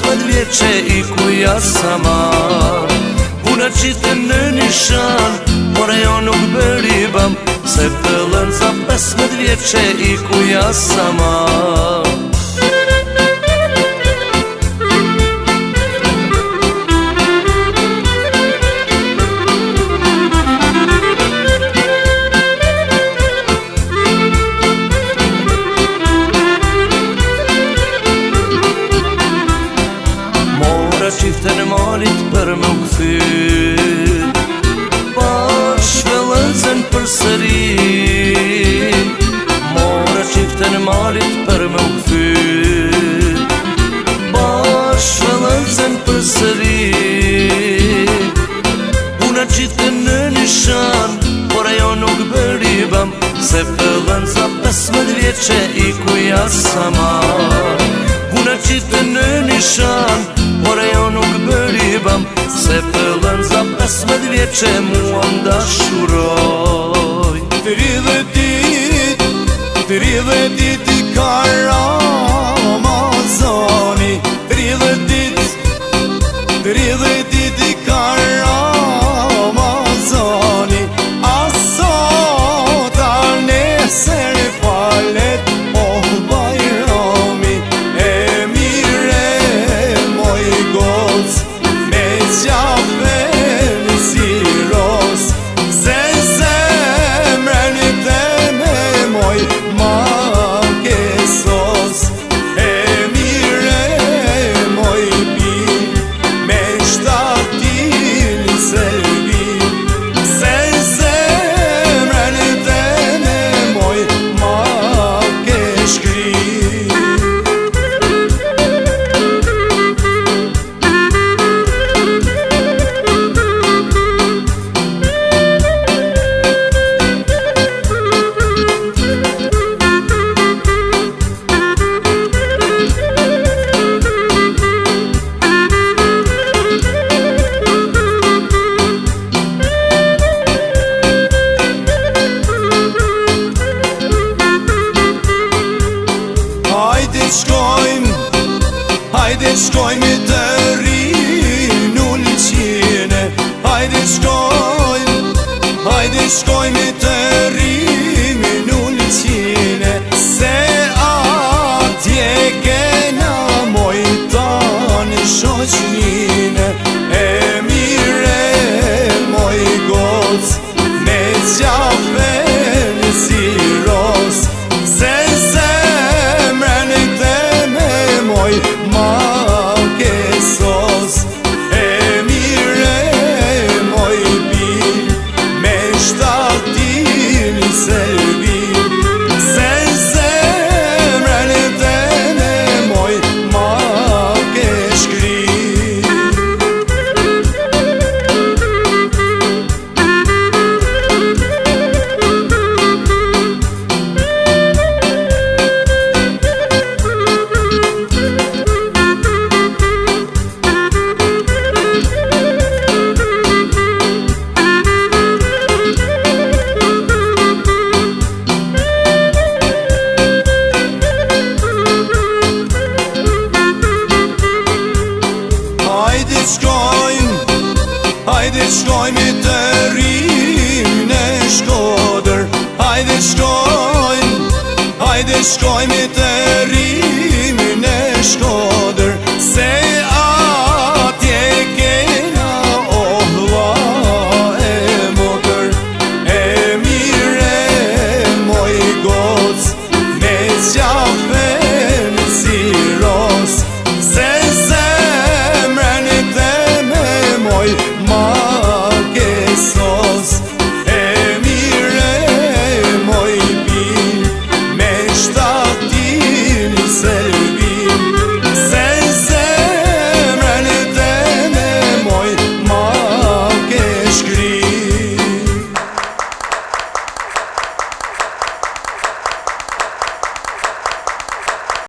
15 vjeqe i kuja samar. Puna qite në nishan, por ajo nuk bëri bam, se pëllën za 15 vjeqe i kuja samar. Qifte në malit për më këthy, Bash vëllëzën për sëri. Mora qifte në malit për më këthy, Bash vëllëzën për sëri. Puna qifte në nishan, por ajo nuk bëri bam, se pëllën za 15 vjeqe i kuja samar. Puna qifte në nishan, por ajo nuk bëri bam, se pëllën za 15 vjeqe mua ndashuroj. 30 dit i ka Ramazani, 30 dit i ka Ramazani. Asot nesër falet o bajrami, e mire moj goc me qafën si ros, se zemrën teme moj ma kesos. E mire moj bil me shtatin selvin, se zemrën teme moj ma ke shkrin. Hajde shkojmë të rinë ullqine, hajde shkojmë të rinë ullqine, se atje kena moj tanë shoqnine. E mire moj goc me qafën si ros, se zemrën teme moj ma kesos. E mire moj bil me shtatin selvin, se zemrën teme moj ma ke shkrin. Hajde shkojmë të rinë në Shkodër, hajde shkojmë të rinë në Shkodër.